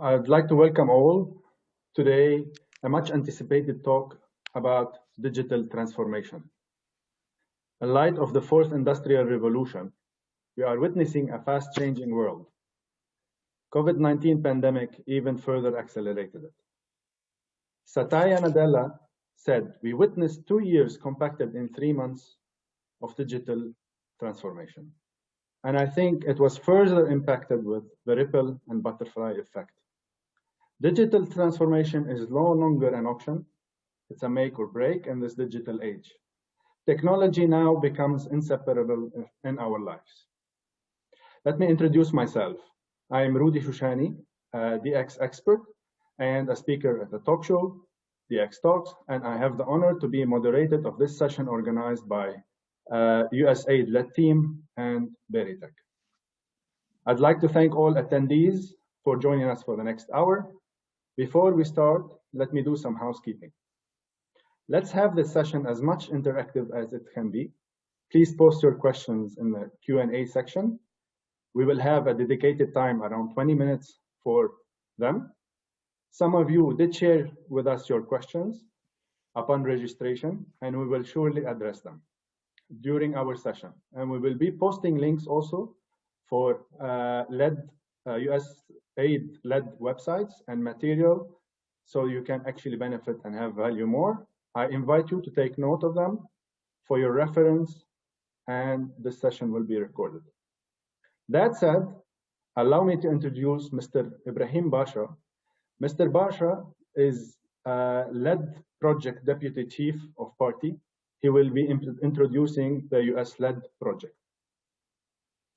I'd like to welcome all. Today, a much anticipated talk about digital transformation. In light of the fourth industrial revolution, we are witnessing a fast-changing world. COVID-19 pandemic even further accelerated it. Satya Nadella said, we witnessed 2 years compacted in 3 months of digital transformation. And I think it was further impacted with the ripple and butterfly effect. Digital transformation is no longer an option. It's a make or break in this digital age. Technology now becomes inseparable in our lives. Let me introduce myself. I am Rudy Shoushany, a DX expert and a speaker at the talk show, DX Talks, and I have the honor to be moderator of this session organized by USAID-led team and Veritech. I'd like to thank all attendees for joining us for the next hour. Before we start, let me do some housekeeping. Let's have this session as much interactive as it can be. Please post your questions in the Q&A section. We will have a dedicated time around 20 minutes for them. Some of you did share with us your questions upon registration, and we will surely address them during our session. And we will be posting links also for USAID-led websites and material, so you can actually benefit and have value more. I invite you to take note of them for your reference, and this session will be recorded. That said, allow me to introduce Mr. Ibrahim Basha. Mr. Basha is lead project deputy chief of party. He will be introducing the US-led project.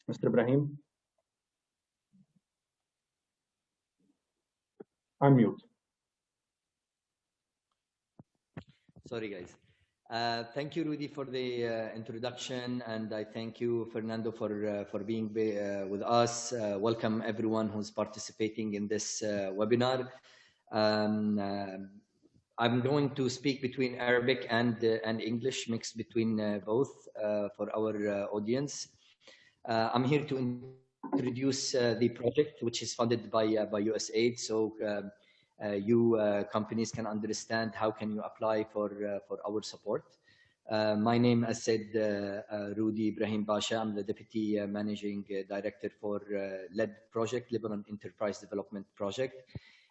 Mr. Ibrahim, unmute. Sorry, guys. Thank you, Rudy, for the introduction, and I thank you, Fernando, for being with us. Welcome everyone who's participating in this webinar. I'm going to speak between Arabic and English, mixed between both for our audience. I'm here to introduce the project, which is funded by USAID. So you companies can understand how can you apply for our support. My name, as said, Rudy Ibrahim Basha. I'm the Deputy Managing Director for LED Project, Lebanon Enterprise Development Project.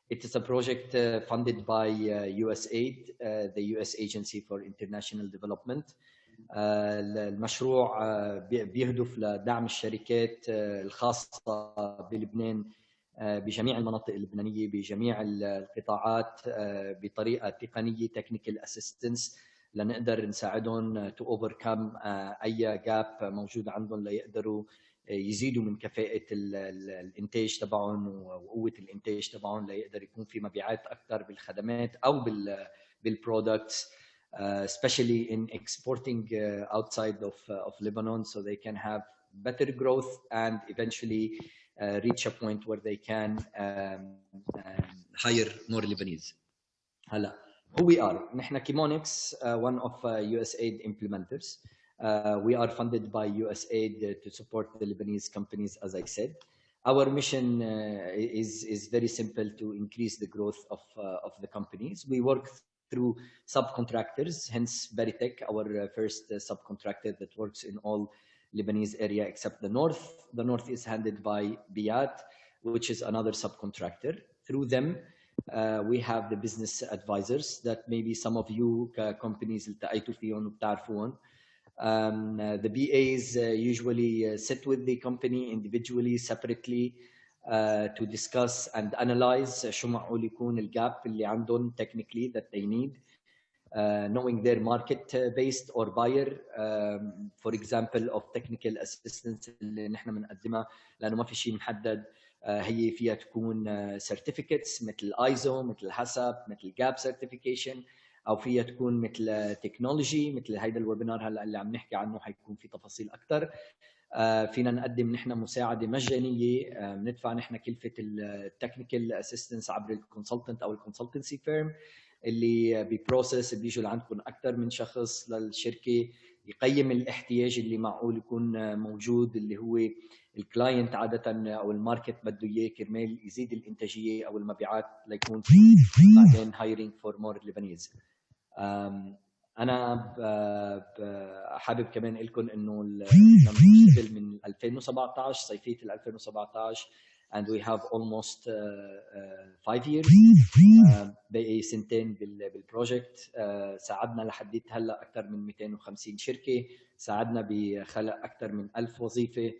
It is a project funded by USAID, the US Agency for International Development. المشروع بيهدف لدعم الشركات الخاصة بلبنان بجميع المناطق اللبنانية بجميع القطاعات بطريقة تقنية technical assistance لنقدر نساعدهم to overcome أي gap موجود عندهم ليقدروا يزيدوا من كفاءة الإنتاج تبعهم وقوة الإنتاج تبعهم ليقدر يكون في مبيعات أكثر بالخدمات أو بالproducts, especially in exporting outside of Lebanon, so they can have better growth and eventually reach a point where they can hire more Lebanese. هلا who we are. نحن Chemonix, one of USAID implementers. We are funded by USAID to support the Lebanese companies, as I said. Our mission is very simple: to increase the growth of the companies. We work through subcontractors, hence Veritech, our first subcontractor that works in all Lebanese area except the north. The north is handled by Biyat, which is another subcontractor. Through them, we have the business advisors that maybe some of you companies التقيتوا فيهم وبتعرفوهم. The BAs usually sit with the company individually, separately, to discuss and analyze شو معقول يكون الجاب اللي عندهم technically that they need, knowing their market-based or buyer, for example, of technical assistance اللي نحن بنقدمها لأنه ما في شيء محدد. هي فيها تكون certificates مثل ISO، مثل حسب، مثل gap certification، أو فيها تكون مثل تكنولوجي مثل هيدا الويبينار هلا اللي عم نحكي عنه حيكون في تفاصيل أكثر. فينا نقدم نحن مساعدة مجانية، بندفع نحن كلفة التكنيكال اسيستنس عبر الكونسلتنت أو الكونسلتنسي فيرم اللي بيبروسس بيجوا لعندكم أكثر من شخص للشركة يقيم الاحتياج اللي معقول يكون موجود، اللي هو الكلاينت عادة أو الماركت بده إياه كرمال يزيد الإنتاجية أو المبيعات ليكون في بعدين hiring for more Lebanese. أنا حابب كمان لكم إنه نشتغل من 2017 صيفية 2017 and we have almost 5 years. باقي سنتين بالبروجكت. ساعدنا لحديت هلا اكثر من 250 شركه، ساعدنا بخلق اكثر من 1000 وظيفه.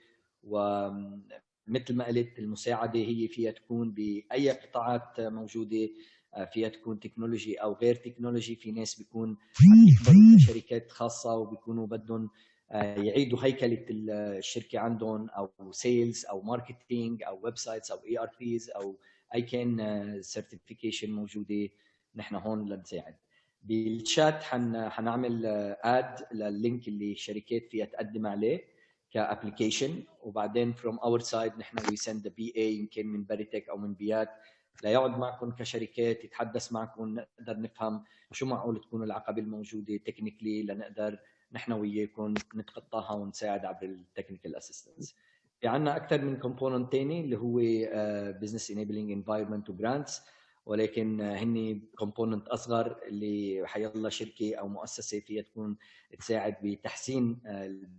ومثل ما قلت المساعده هي فيها تكون باي قطاعات موجوده، فيها تكون تكنولوجي او غير تكنولوجي. في ناس بيكون يكبروا شركات خاصه وبيكونوا بدهم يعيدوا هيكله الشركه عندهم، او سيلز او ماركتينج او ويب سايتس او اي ار بيز او اي كان سيرتيفيكيشن موجوده، نحن هون لنساعد. بالشات حنعمل اد لللينك اللي الشركات فيها تقدم عليه كابلكيشن، وبعدين from our side نحن we send the BA يمكن من باريتك او من بيات ليقعد معكم كشركات يتحدث معكم، نقدر نفهم شو معقول تكون العقبه الموجوده تكنيكلي لنقدر نحن وياكم نتخطاها ونساعد عبر التكنيكال اسيستنس. في عندنا اكثر من كومبوننت ثاني اللي هو بزنس انيبلينج انفايرمنت وجرانتس، ولكن هن كومبوننت اصغر اللي حيلا شركه او مؤسسه فيها تكون تساعد بتحسين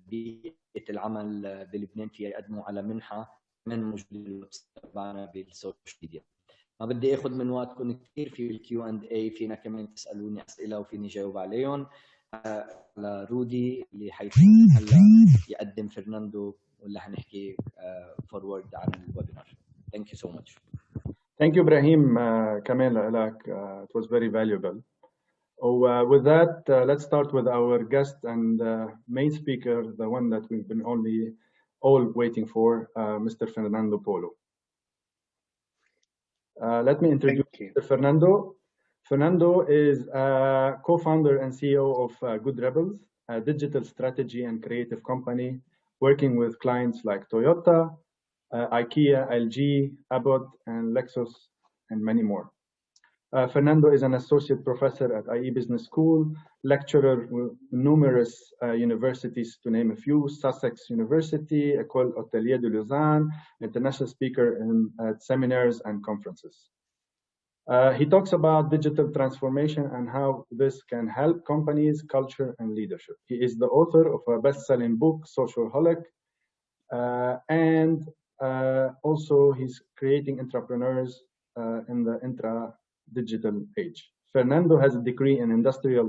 بيئه العمل بلبنان، فيها يقدموا على منحه من موجوده تبعنا بالسوشيال ميديا. ما بدي اخذ من وقتكم كثير في الكيو اند اي، فينا كمان تسالوني اسئله وفيني جاوب عليهم. لرودي اللي حيكون هلا يقدم فرناندو واللي حنحكي فورورد عن الويبينار. Thank you so much. Thank you, Ibrahim. كمان لك. It was very valuable. With that, let's start with our guest and main speaker, the one that we've been all waiting for, Mr. Fernando Polo. Let me introduce Mr. Fernando. Fernando is a co-founder and CEO of Good Rebels, a digital strategy and creative company working with clients like Toyota, IKEA, LG, Abbott, and Lexus, and many more. Fernando is an associate professor at IE Business School, lecturer with numerous universities, to name a few: Sussex University, École Hôtelière de Lausanne, international speaker at seminars and conferences. He talks about digital transformation and how this can help companies, culture, and leadership. He is the author of a best-selling book, Socialholic, and also he's creating entrepreneurs in the intra-digital age. Fernando has a degree in industrial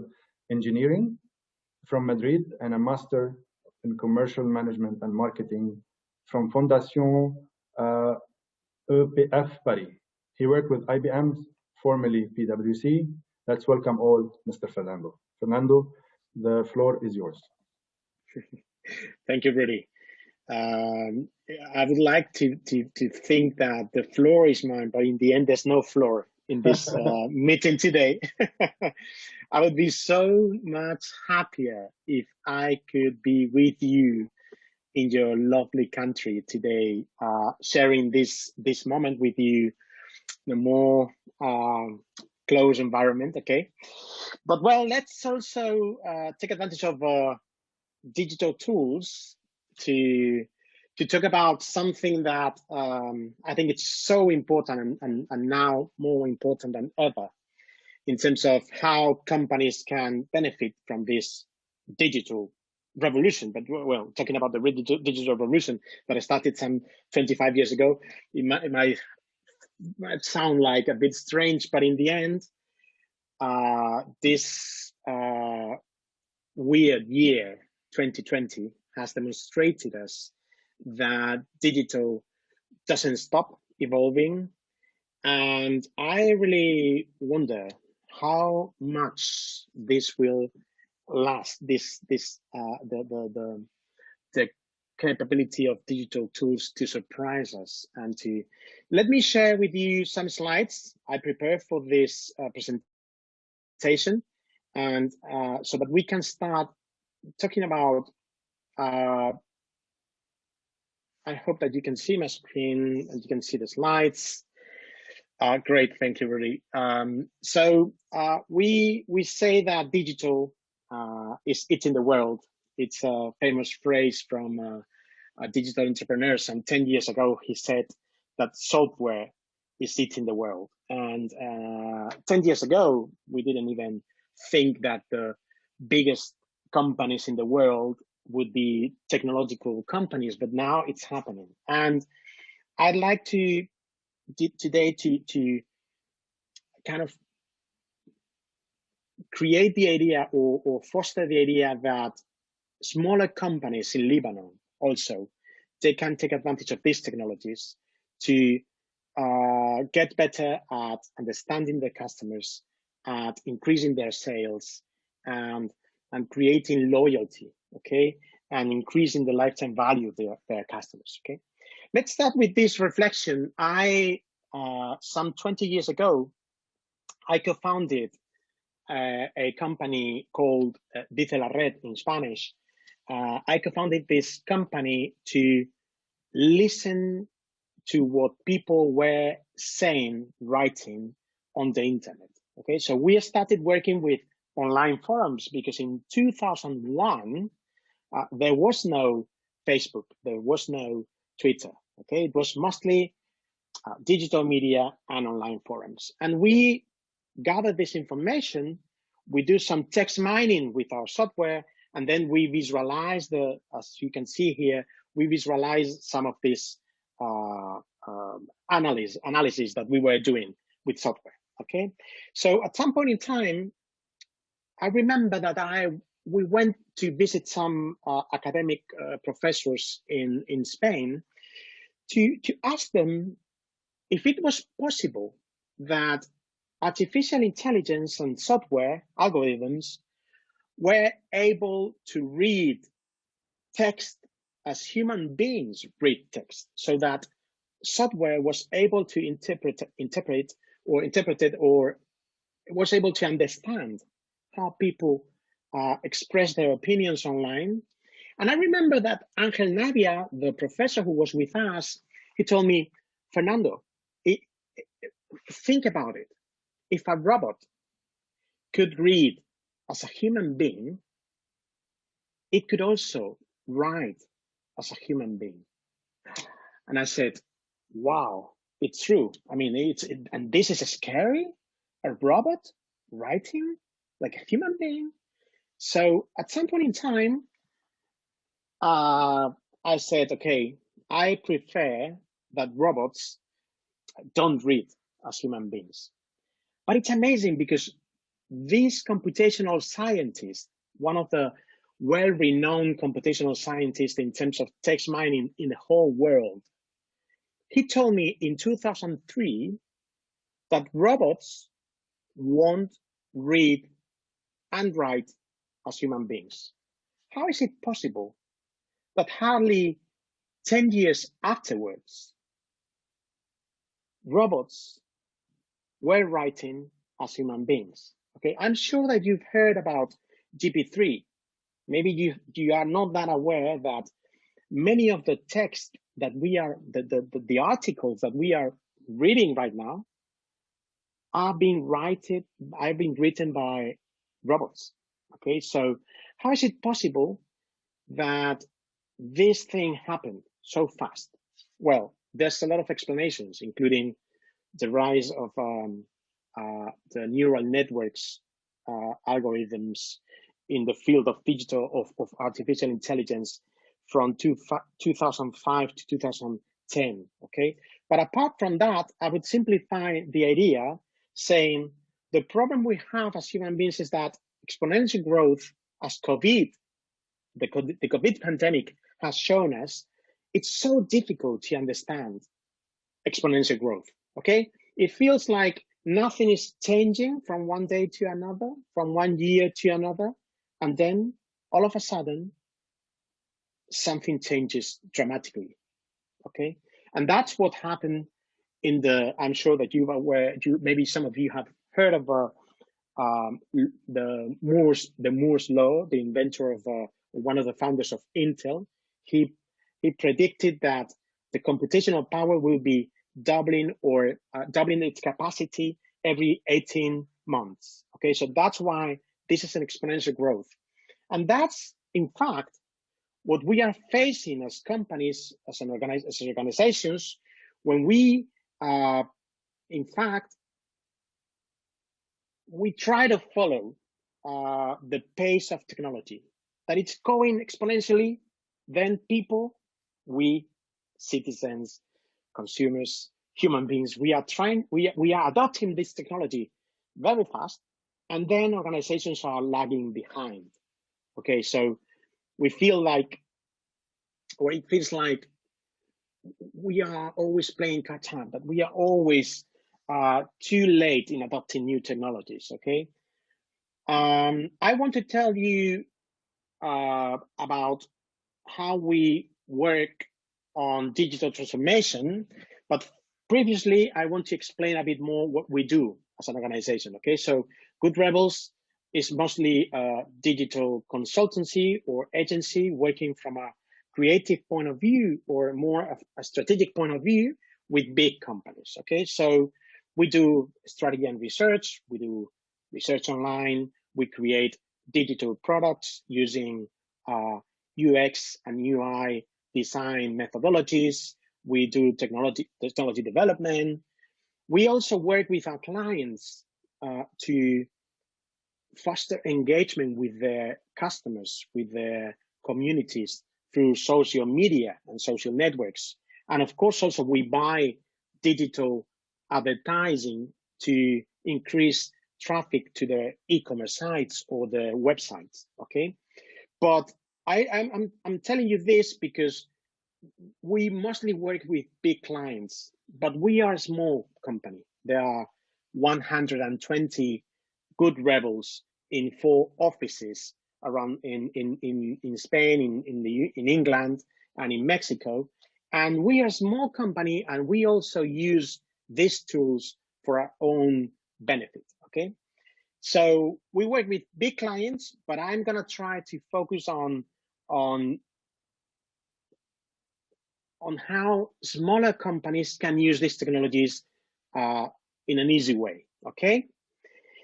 engineering from Madrid and a master in commercial management and marketing from Fondation EPF Paris. He worked with IBM, formerly PwC. Let's welcome all Mr. Fernando. Fernando, the floor is yours. Thank you, Rudy. I would like to think that the floor is mine, but in the end, there's no floor in this meeting today. I would be so much happier if I could be with you in your lovely country today, sharing this moment with you in a more close environment, okay? But well, let's also take advantage of digital tools to talk about something that I think it's so important and now more important than ever in terms of how companies can benefit from this digital revolution. But well, talking about the digital revolution that started some 25 years ago, it might sound like a bit strange, but in the end, this weird year, 2020, has demonstrated us that digital doesn't stop evolving. And I really wonder how much this will last, the capability of digital tools to surprise us. And let me share with you some slides I prepared for this presentation, and so that we can start talking about I hope that you can see my screen and you can see the slides. Great, thank you, Rudy. So we say that digital is eating the world It's a famous phrase from a digital entrepreneur. Some 10 years ago, he said that software is eating the world. And 10 years ago, we didn't even think that the biggest companies in the world would be technological companies, but now it's happening. And I'd like to today to kind of create the idea or foster the idea that smaller companies in Lebanon also, they can take advantage of these technologies to get better at understanding their customers, at increasing their sales, and creating loyalty, okay, and increasing the lifetime value of their customers, okay. Let's start with this reflection. Some 20 years ago, I co-founded a company called Dice la Red in Spanish. I co-founded this company to listen to what people were saying, writing on the internet. Okay, so we started working with online forums because in 2001, there was no Facebook, there was no Twitter. Okay, it was mostly digital media and online forums. And we gather this information, we do some text mining with our software, and then we visualize as you can see here, we visualize some of this analysis that we were doing with software, okay? So at some point in time, I remember that we went to visit some academic professors in Spain to ask them if it was possible that artificial intelligence and software algorithms were able to read text as human beings read text, so that software was able to interpret or was able to understand how people express their opinions online. And I remember that Angel Navia, the professor who was with us, he told me, Fernando, think about it. If a robot could read as a human being, it could also write as a human being. And I said, wow, it's true. I mean, and this is scary, a robot writing like a human being. So at some point in time, I said, okay, I prefer that robots don't read as human beings. But it's amazing because this computational scientist, one of the well-renowned computational scientists in terms of text mining in the whole world, he told me in 2003 that robots won't read and write as human beings. How is it possible that hardly 10 years afterwards, robots were writing as human beings? Okay, I'm sure that you've heard about GP3. Maybe you are not that aware that many of the text that we are, the articles that we are reading right now are being written by robots. Okay, so how is it possible that this thing happened so fast? Well, there's a lot of explanations, including the rise of the neural networks algorithms in the field of of artificial intelligence from 2005 to 2010, okay? But apart from that, I would simplify the idea saying the problem we have as human beings is that exponential growth as the COVID pandemic has shown us, it's so difficult to understand exponential growth, okay? It feels like nothing is changing from one day to another, from one year to another, and then all of a sudden, something changes dramatically, okay? And that's what happened I'm sure that you are aware, maybe some of you have heard of the Moore's law, the inventor of one of the founders of Intel. He predicted that the computational power will be doubling its capacity every 18 months. Okay, so that's why this is an exponential growth. And that's in fact, what we are facing as companies, as organizations, when we, in fact, we try to follow the pace of technology, that it's going exponentially, then people, we, citizens, consumers, human beings, we are adopting this technology very fast, and then organizations are lagging behind. Okay, so we feel like, or it feels like we are always playing catch up, that we are always too late in adopting new technologies. Okay, I want to tell you about how we work on digital transformation, but previously I want to explain a bit more what we do as an organization. Okay, so Good Rebels is mostly a digital consultancy or agency working from a creative point of view or more of a strategic point of view with big companies. Okay, so we do strategy and research, we do research online, we create digital products using UX and UI design methodologies, we do technology development. We also work with our clients to foster engagement with their customers, with their communities through social media and social networks. And of course, also we buy digital advertising to increase traffic to the e-commerce sites or the websites. Okay, but I'm telling you this because we mostly work with big clients, but we are a small company. There are 120 Good Rebels in 4 offices around in Spain, in England, and in Mexico. And we are a small company, and we also use these tools for our own benefit. Okay, so we work with big clients, but I'm gonna try to focus on how smaller companies can use these technologies in an easy way. Okay,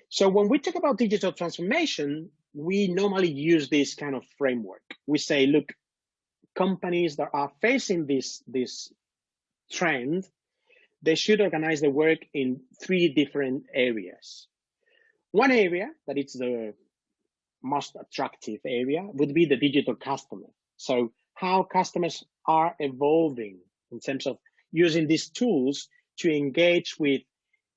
so when we talk about digital transformation, we normally use this kind of framework. We say, look, companies that are facing this trend, they should organize their work in 3 different areas. One area that is the most attractive area would be the digital customer. So how customers are evolving in terms of using these tools to engage with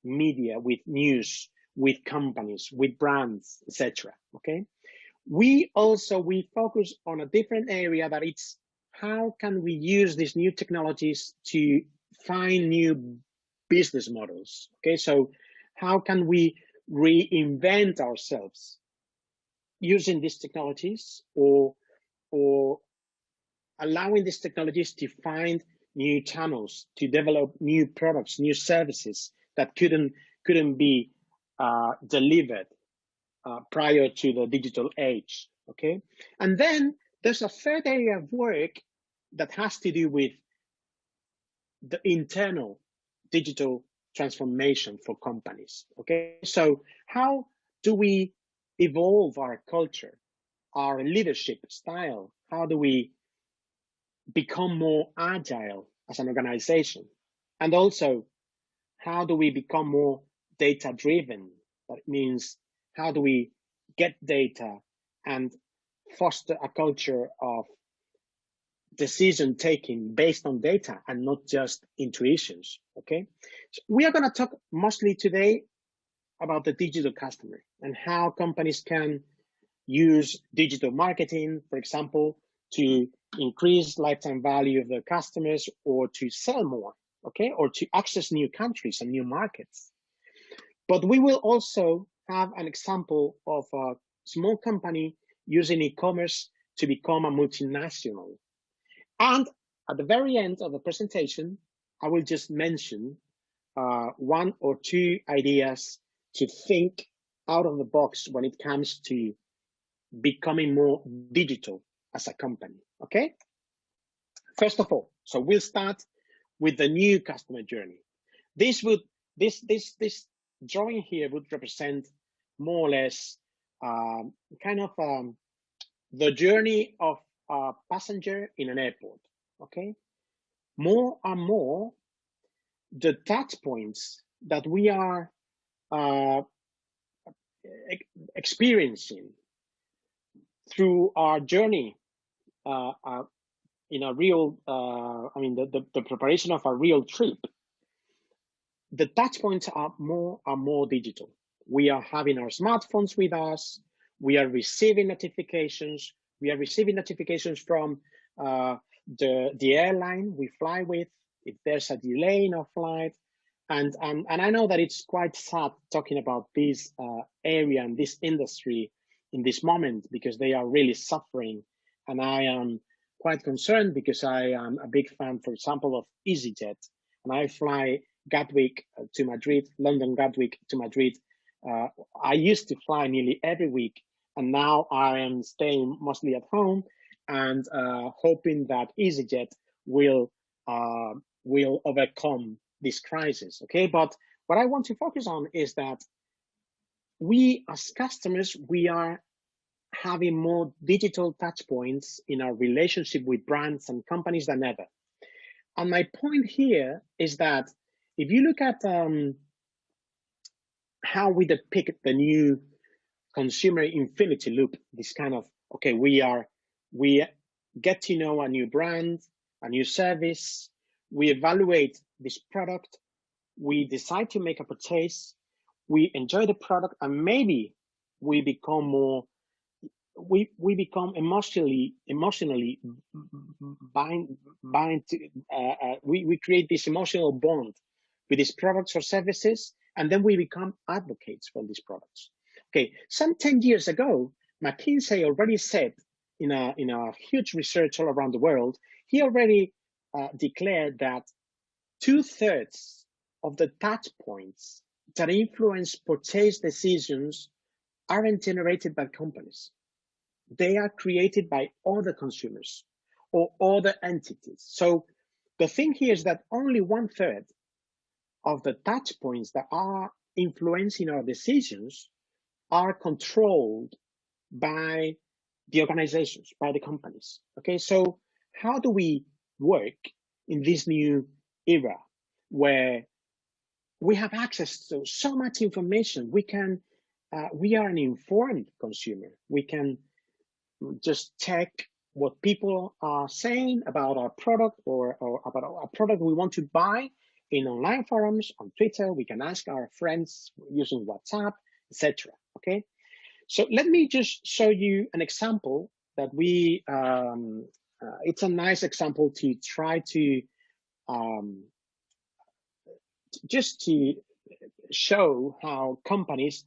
media, with news, with companies, with brands, etc. Okay, we focus on a different area, that it's how can we use these new technologies to find new business models. Okay, so how can we reinvent ourselves using these technologies, or allowing these technologies to find new channels, to develop new products, new services that couldn't be delivered prior to the digital age. Okay, and then there's a third area of work that has to do with the internal digital transformation for companies. Okay, so how do we evolve our culture, our leadership style? How do we become more agile as an organization? And also, how do we become more data driven? That means, how do we get data and foster a culture of decision taking based on data and not just intuitions? Okay, so we are going to talk mostly today about the digital customer and how companies can use digital marketing, for example, to increase lifetime value of their customers, or to sell more, okay, or to access new countries and new markets. But we will also have an example of a small company using e-commerce to become a multinational. And at the very end of the presentation, I will just mention 1 or 2 ideas to think out of the box when it comes to becoming more digital as a company. Okay, first of all, so we'll start with the new customer journey. This drawing here would represent more or less kind of the journey of a passenger in an airport, okay? More and more, the touch points that we are experiencing through our journey in a real, the preparation of a real trip, the touch points are more digital. We are having our smartphones with us. We are receiving notifications. We are receiving notifications from the airline we fly with, if there's a delay in our flight. And I know that it's quite sad talking about this area and this industry in this moment, because they are really suffering. And I am quite concerned because I am a big fan, for example, of EasyJet. And I fly Gatwick to Madrid, London Gatwick to Madrid. I used to fly nearly every week, and now I am staying mostly at home and hoping that EasyJet will overcome this crisis. Okay, but what I want to focus on is that we as customers, we are having more digital touch points in our relationship with brands and companies than ever. And my point here is that if you look at how we depict the new consumer infinity loop, this kind of, okay, we get to know a new brand, a new service, we evaluate this product, we decide to make a purchase, we enjoy the product, and maybe we become more, we become emotionally we create this emotional bond with these products or services, and then we become advocates for these products. Okay, some 10 years ago, McKinsey already said in a huge research all around the world, he already declared that 2/3 of the touch points that influence purchase decisions aren't generated by companies. They are created by other consumers or other entities. So the thing here is that only 1/3 of the touch points that are influencing our decisions are controlled by the organizations, by the companies. Okay, so how do we work in this new era where we have access to so much information? We are an informed consumer. We can just check what people are saying about our product or about a product we want to buy in online forums, on Twitter. We can ask our friends using WhatsApp, etc. Okay, so let me just show you an example that we, it's a nice example to try to, just to show how companies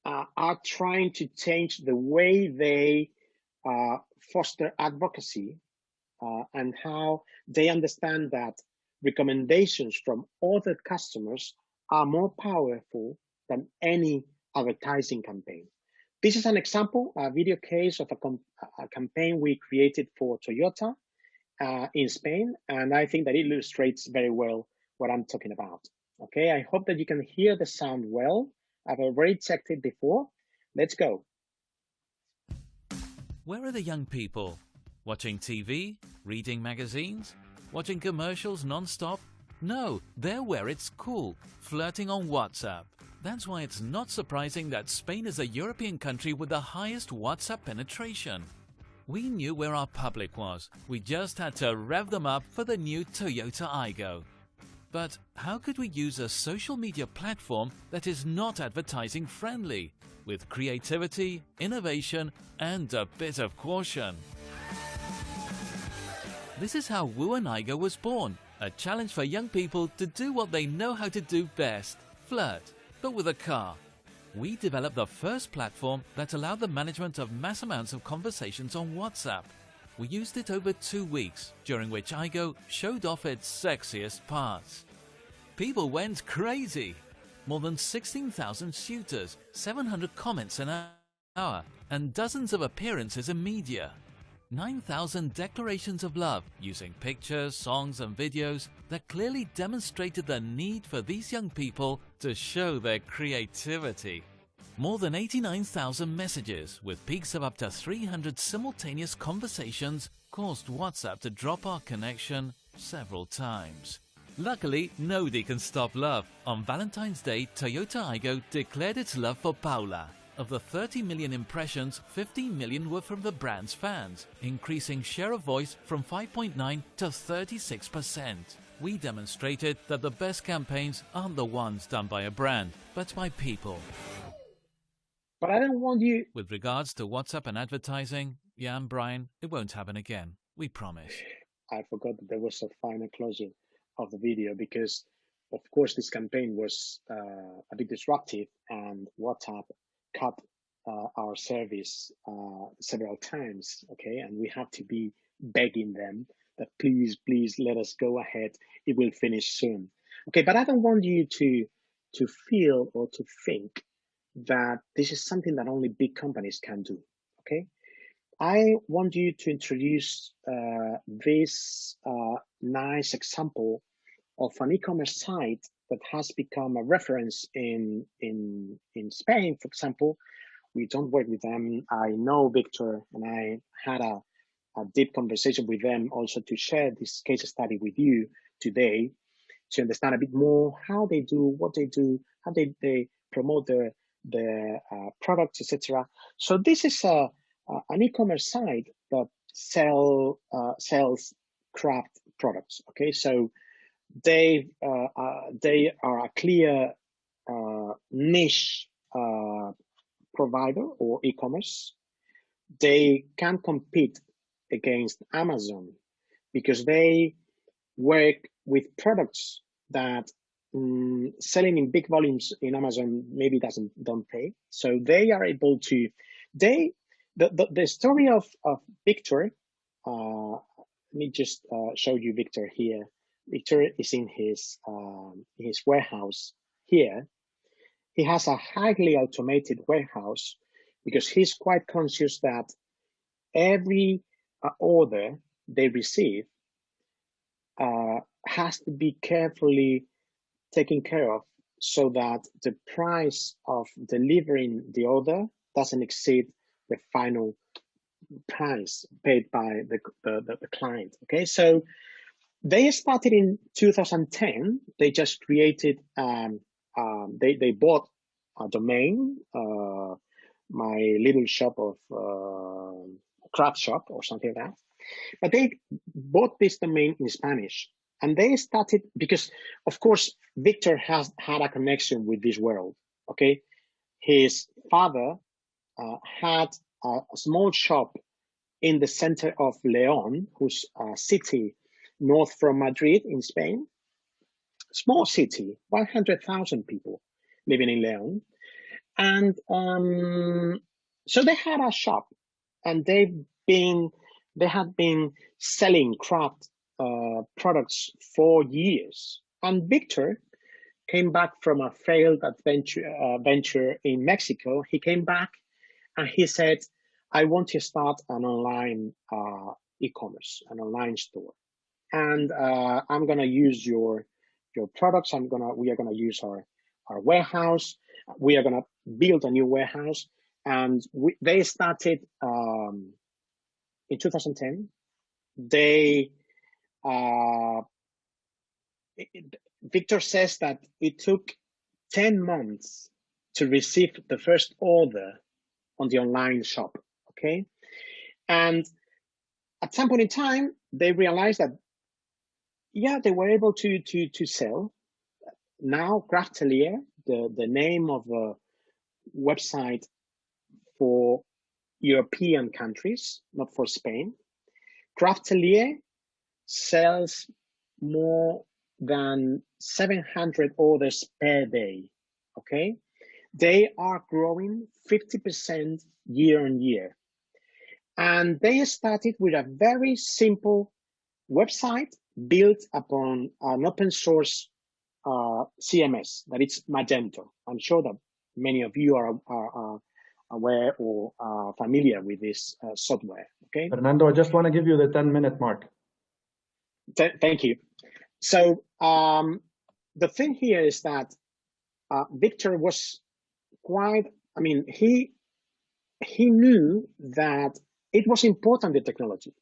are trying to change the way they foster advocacy and how they understand that recommendations from other customers are more powerful than any advertising campaign. This is an example, a video case of a campaign we created for Toyota in Spain, and I think that it illustrates very well what I'm talking about. Okay, I hope that you can hear the sound well. I've already checked it before. Let's go. Where are the young people? Watching TV? Reading magazines? Watching commercials non-stop? No, they're where it's cool, flirting on WhatsApp. That's why it's not surprising that Spain is a European country with the highest WhatsApp penetration. We knew where our public was. We just had to rev them up for the new Toyota Aygo. But how could we use a social media platform that is not advertising friendly, with creativity, innovation, and a bit of caution? This is how Woo and Aygo was born, a challenge for young people to do what they know how to do best, flirt, but with a car. We developed the first platform that allowed the management of mass amounts of conversations on WhatsApp. We used it over 2 weeks, during which Aygo showed off its sexiest parts. People went crazy. More than 16,000 shooters, 700 comments an hour, and dozens of appearances in media. 9,000 declarations of love using pictures, songs and videos that clearly demonstrated the need for these young people to show their creativity. More than 89,000 messages with peaks of up to 300 simultaneous conversations caused WhatsApp to drop our connection several times. Luckily, nobody can stop love. On Valentine's Day, Toyota Aygo declared its love for Paula. Of the 30 million impressions, 15 million were from the brand's fans, increasing share of voice from 5.9 to 36%. We demonstrated that the best campaigns aren't the ones done by a brand, but by people. But I don't want you... With regards to WhatsApp and advertising, yeah, and Brian, it won't happen again. We promise. I forgot that there was a final closing of the video because, of course, this campaign was a bit disruptive and WhatsApp cut our service several times, okay? And we have to be begging them that please let us go ahead. It will finish soon. Okay, but I don't want you to feel or to think that this is something that only big companies can do, okay? I want you to introduce this nice example of an e-commerce site that has become a reference in Spain, for example. We don't work with them. I know Victor, and I had a deep conversation with them also to share this case study with you today to understand a bit more how they do, what they do, how they promote their products, etc. So this is an e-commerce site that sells craft products. Okay, so they are a clear niche provider or e-commerce. They can compete against Amazon because they work with products that selling in big volumes in Amazon maybe don't pay. So they are able to, the story of Victor, let me just show you Victor here. Victor is in his warehouse here. He has a highly automated warehouse because he's quite conscious that every order they receive has to be carefully taken care of so that the price of delivering the order doesn't exceed the final price paid by the client. Okay, so they started in 2010. They just created, they bought a domain, my little shop of craft shop or something like that. But they bought this domain in Spanish. And they started, because of course, Victor has had a connection with this world, okay? His father had a small shop in the center of León, who's a city north from Madrid in Spain. Small city, 100,000 people living in León. And so they had a shop and they had been selling craft products for years. And Victor came back from a failed venture in Mexico. He came back and he said, I want to start an online e-commerce, an online store. And I'm going to use your products. We are going to use our warehouse. We are going to build a new warehouse. And they started in 2010. Victor says that it took 10 months to receive the first order on the online shop, okay? And at some point in time, they realized that, yeah, they were able to sell. Now, Craftelier, the name of a website for European countries, not for Spain, Craftelier sells more than 700 orders per day, okay? They are growing 50% year on year. And they started with a very simple website built upon an open source CMS, that it's Magento. I'm sure that many of you are aware or familiar with this software, okay? Fernando, I just want to give you the 10-minute mark. Thank you. So the thing here is that Victor was quite I mean, he knew that it was important, the technology,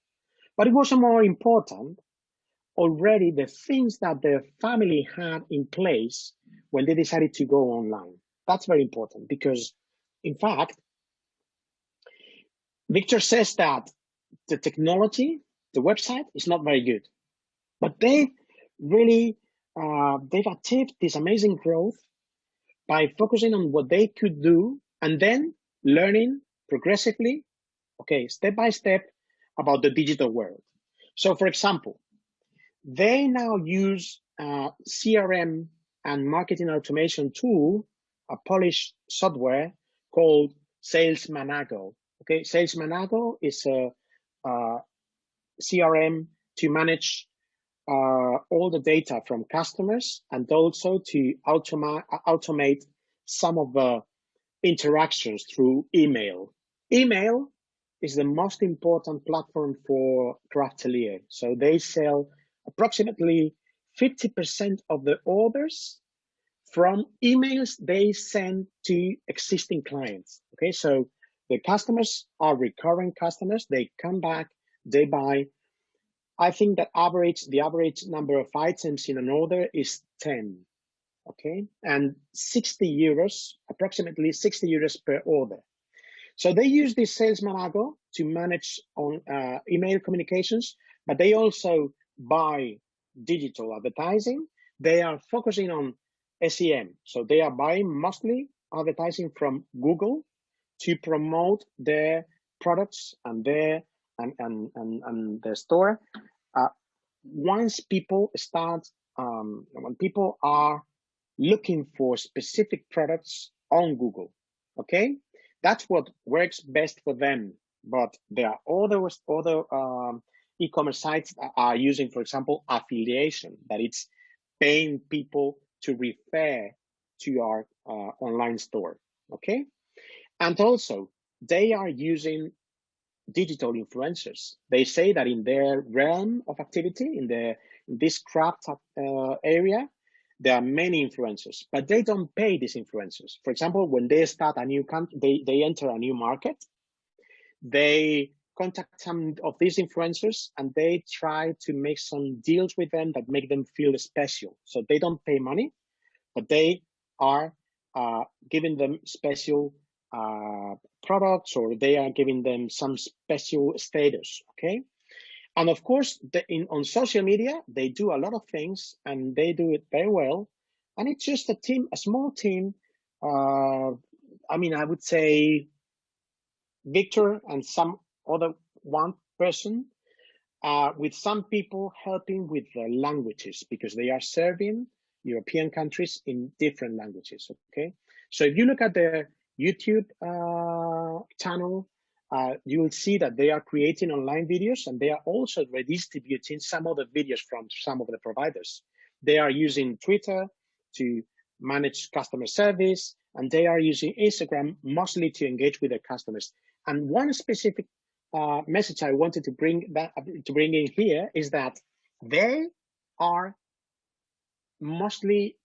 but it was more important already the things that the family had in place when they decided to go online. That's very important because, in fact, Victor says that the technology, the website is not very good, but they really, they've achieved this amazing growth by focusing on what they could do and then learning progressively, okay, step by step about the digital world. So for example, they now use a CRM and marketing automation tool, a Polish software called Sales Manago. Okay, Sales Manago is a CRM to manage all the data from customers and also to automate some of the interactions through email. Email is the most important platform for Craftelier. So they sell approximately 50% of the orders from emails they send to existing clients. Okay, so the customers are recurring customers. They come back, they buy. I think that the average number of items in an order is 10. Okay, and 60 euros, approximately 60 euros per order. So they use this Sales Manago to manage on email communications, but they also buy digital advertising. They are focusing on SEM. So they are buying mostly advertising from Google to promote their products and their store. Once people start, when people are looking for specific products on Google, okay, that's what works best for them. But there are other e-commerce sites that are using, for example, affiliation, that it's paying people to refer to your online store, okay? And also, they are using digital influencers. They say that in their realm of activity, in this craft area, there are many influencers, but they don't pay these influencers. For example, when they start a new country, they enter a new market, they contact some of these influencers and they try to make some deals with them that make them feel special. So they don't pay money, but they are giving them special products, or they are giving them some special status, okay? And of course, on social media, they do a lot of things and they do it very well. And it's just a team, a small team. I mean, I would say Victor and some other one person, with some people helping with the languages, because they are serving European countries in different languages, okay? So if you look at the YouTube channel, you will see that they are creating online videos and they are also redistributing some of the videos from some of the providers. They are using Twitter to manage customer service, and they are using Instagram mostly to engage with their customers. And one specific message I wanted to bring in here is that they are mostly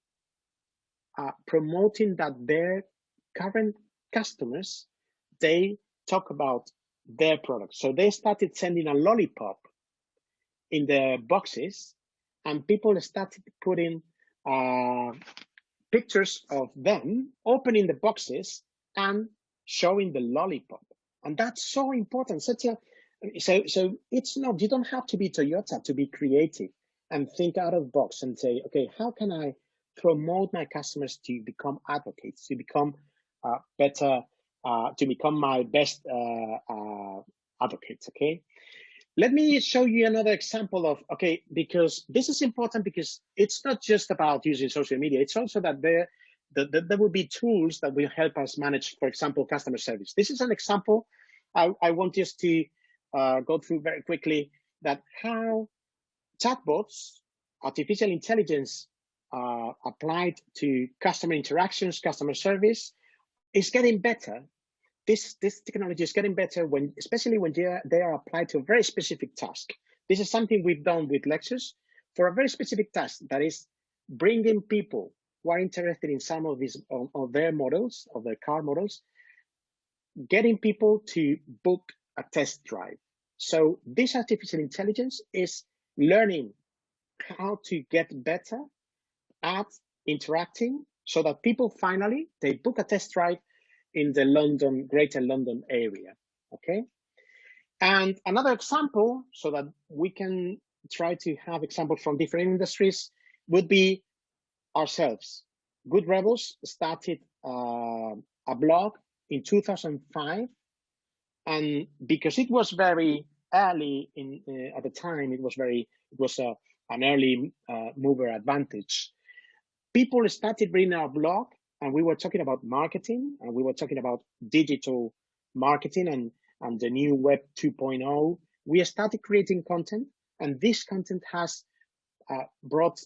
promoting that their current customers, they talk about their products. So they started sending a lollipop in the boxes, and people started putting pictures of them opening the boxes and showing the lollipop. And that's so important. So it's not, you don't have to be Toyota to be creative and think out of the box and say, okay, how can I promote my customers to become advocates, to become better, to become my best advocates, okay? Let me show you another example of, okay, because this is important, because it's not just about using social media. It's also that there will be tools that will help us manage, for example, customer service. This is an example I want just to go through very quickly, that how chatbots, artificial intelligence applied to customer interactions, customer service, is getting better. This technology is getting better especially when they are applied to a very specific task. This is something we've done with Lexus for a very specific task, that is bringing people who are interested in some of their models, of their car models, getting people to book a test drive. So this artificial intelligence is learning how to get better at interacting so that people finally, they book a test drive in the Greater London area, okay? And another example, so that we can try to have examples from different industries, would be ourselves. Good Rebels started a blog in 2005, and because it was very early at the time, it was an early mover advantage. People started reading our blog, and we were talking about marketing, and we were talking about digital marketing and the new Web 2.0. We started creating content, and this content has brought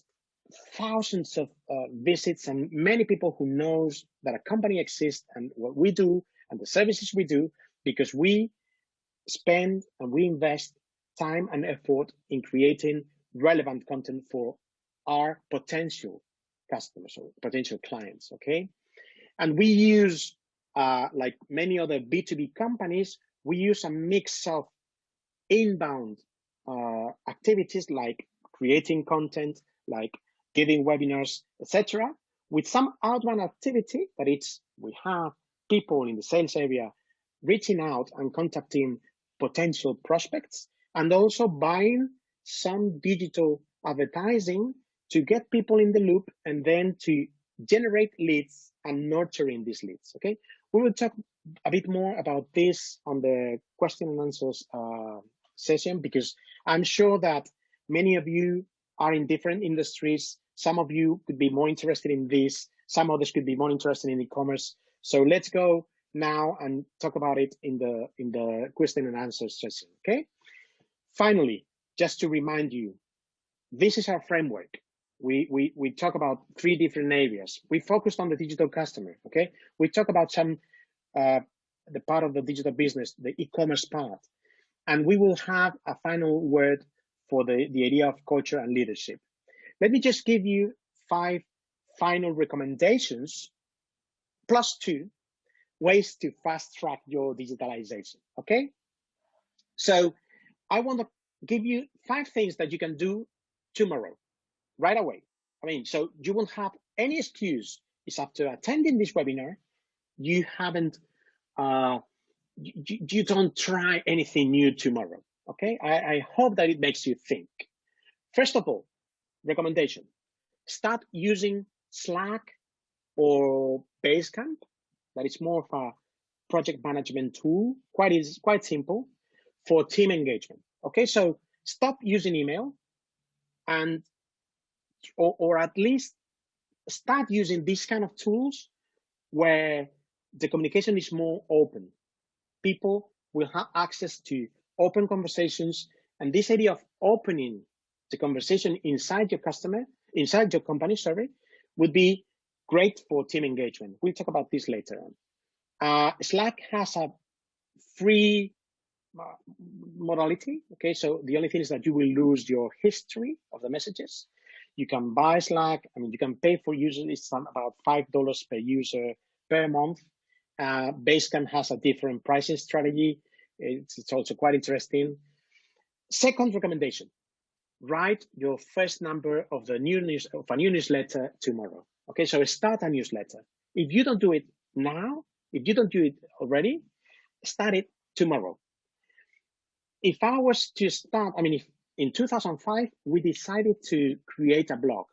thousands of visits and many people who knows that a company exists and what we do and the services we do, because we spend and we invest time and effort in creating relevant content for our potential customers or potential clients, okay? And we use, like many other B2B companies, we use a mix of inbound activities like creating content, like giving webinars, etc., with some outbound activity that we have people in the sales area reaching out and contacting potential prospects, and also buying some digital advertising to get people in the loop and then to generate leads and nurturing these leads, okay? We will talk a bit more about this on the question and answers session, because I'm sure that many of you are in different industries. Some of you could be more interested in this. Some others could be more interested in e-commerce. So let's go now and talk about it in the question and answer session, okay? Finally, just to remind you, this is our framework. We talk about 3 different areas. We focused on the digital customer, okay? We talk about some, the part of the digital business, the e-commerce part. And we will have a final word for the idea of culture and leadership. Let me just give you 5 final recommendations, plus 2 ways to fast track your digitalization, okay? So I want to give you 5 things that you can do tomorrow, right away. I mean, so you won't have any excuse. It's after attending this webinar, you haven't, you don't try anything new tomorrow, okay? I hope that it makes you think. First of all, recommendation, start using Slack or Basecamp. That is more of a project management tool, quite simple for team engagement. Okay, so stop using email and or at least start using these kind of tools where the communication is more open. People will have access to open conversations, and this idea of opening the conversation inside your company, would be great for team engagement. We'll talk about this later on. Slack has a free modality, okay? So the only thing is that you will lose your history of the messages. You can buy Slack, I mean, you can pay for users, it's about $5 per user per month. Basecamp has a different pricing strategy. It's also quite interesting. Second recommendation, write your first number of a new newsletter tomorrow. Okay, so start a newsletter. If you don't do it now, if you don't do it already, start it tomorrow. If I was to start, I mean, if in 2005, we decided to create a blog.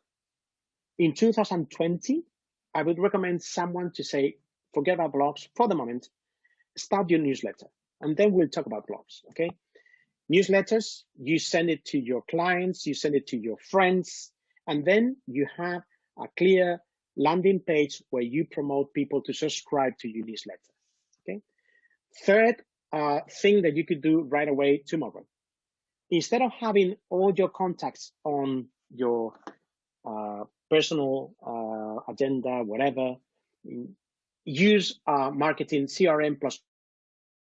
In 2020, I would recommend someone to say, forget about blogs for the moment, start your newsletter, and then we'll talk about blogs, okay? Newsletters, you send it to your clients, you send it to your friends, and then you have a clear landing page where you promote people to subscribe to your newsletter, okay? Third thing that you could do right away tomorrow, instead of having all your contacts on your personal agenda, whatever, use marketing CRM plus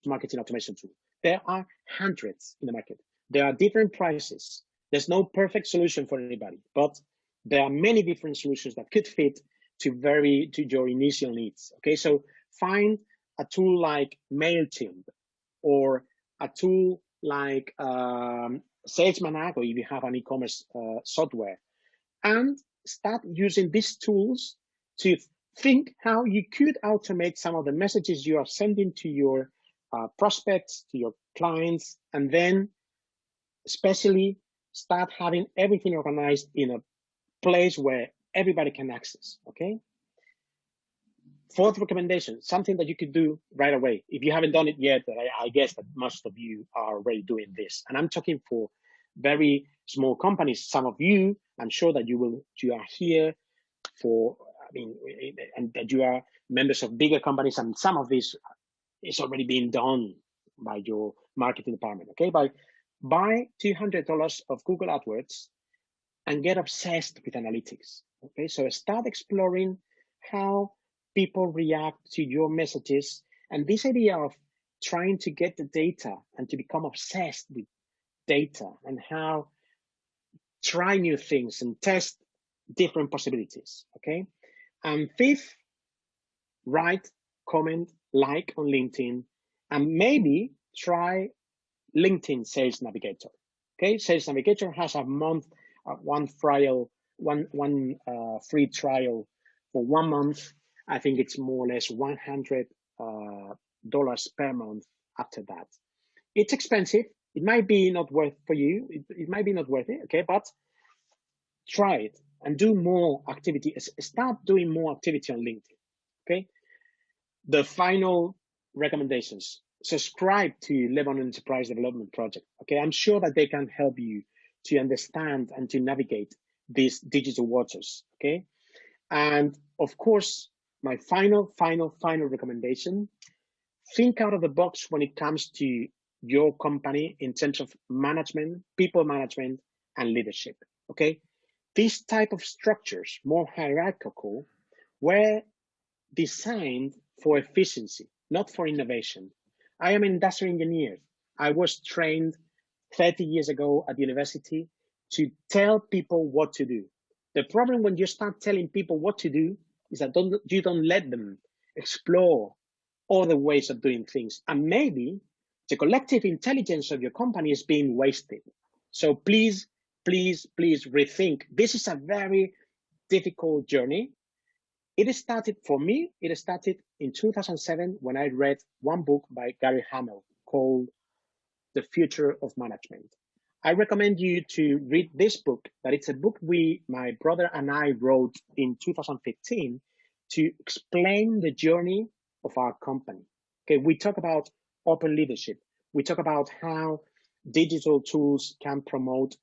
marketing automation tool. There are hundreds in the market. There are different prices. There's no perfect solution for anybody, but there are many different solutions that could fit to your initial needs. Okay, so find a tool like MailChimp or a tool like Sales Manago if you have an e-commerce software, and start using these tools to think how you could automate some of the messages you are sending to your prospects, to your clients, and then especially start having everything organized in a place where everybody can access, okay? Fourth recommendation, something that you could do right away. If you haven't done it yet, I guess that most of you are already doing this. And I'm talking for very small companies. Some of you, I'm sure that you are here for, and that you are members of bigger companies, and some of this is already being done by your marketing department, okay? Buy $200 of Google AdWords and get obsessed with analytics, okay? So start exploring how people react to your messages, and this idea of trying to get the data and to become obsessed with data and how try new things and test different possibilities, okay? And fifth, write, comment, like on LinkedIn, and maybe try LinkedIn Sales Navigator, okay? Sales Navigator has a month, one free trial for 1 month. I think it's more or less $100 per month after that. It's expensive. It might be not worth for you. It might be not worth it, okay? But try it and do more activity. Start doing more activity on LinkedIn, okay? The final recommendations. Subscribe to Lebanon Enterprise Development Project, okay? I'm sure that they can help you to understand and to navigate these digital waters, okay? And of course, my final recommendation, think out of the box when it comes to your company in terms of management, people management, and leadership, okay? These type of structures, more hierarchical, were designed for efficiency, not for innovation. I am an industrial engineer. I was trained 30 years ago at university to tell people what to do. The problem when you start telling people what to do is that you don't let them explore other ways of doing things. And maybe the collective intelligence of your company is being wasted. So please rethink. This is a very difficult journey. It started for me, it started in 2007 when I read one book by Gary Hamel called The Future of Management. I recommend you to read this book, but it's a book my brother and I wrote in 2015 to explain the journey of our company. Okay, we talk about open leadership. We talk about how digital tools can promote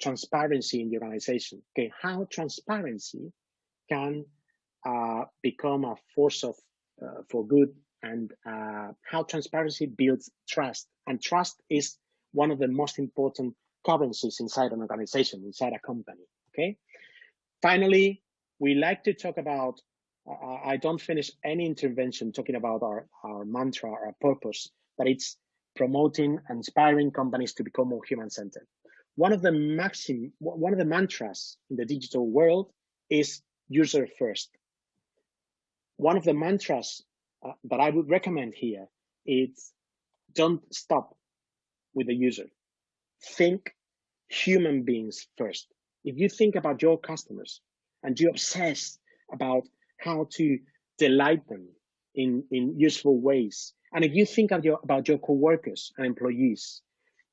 transparency in the organization. Okay, how transparency can become a force for good, and how transparency builds trust. And trust is one of the most important currencies inside an organization, inside a company, okay? Finally, we like to talk about, I don't finish any intervention talking about our mantra, our purpose, but it's promoting and inspiring companies to become more human-centered. One of the mantras in the digital world is user first. One of the mantras that I would recommend here is don't stop with the user. Think human beings first. If you think about your customers and you obsess about how to delight them in useful ways, and if you think about your coworkers and employees,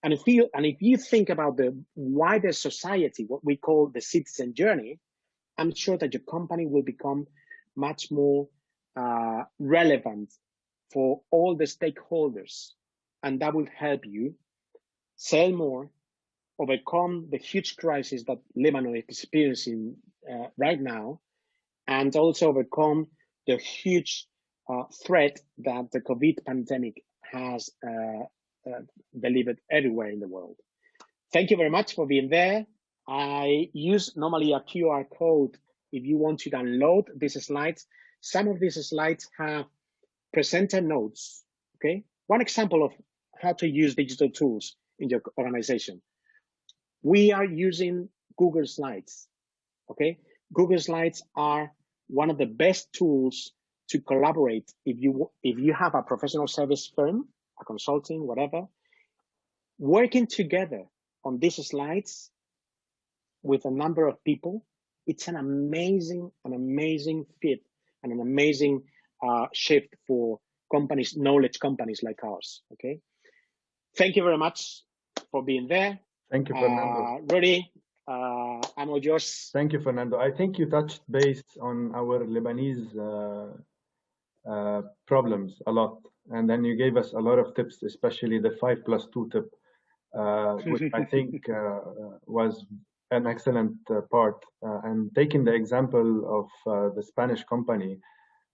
and if you think about the wider society, what we call the citizen journey, I'm sure that your company will become much more relevant for all the stakeholders, and that will help you sell more, overcome the huge crisis that Lebanon is experiencing right now, and also overcome the huge threat that the COVID pandemic has delivered everywhere in the world. Thank you very much for being there. I use normally a QR code if you want to download these slides. Some of these slides have presenter notes, okay? One example of how to use digital tools in your organization. We are using Google Slides, okay? Google Slides are one of the best tools to collaborate. If you have a professional service firm, a consulting, whatever, working together on these slides with a number of people, it's an amazing fit and an amazing shift for companies, knowledge companies like ours. Okay, thank you very much for being there. Thank you, Fernando. Rudy, I'm all yours. Thank you, Fernando. I think you touched base on our Lebanese problems a lot, and then you gave us a lot of tips, especially the 5+2 tip, which I think was an excellent part. And taking the example of the Spanish company,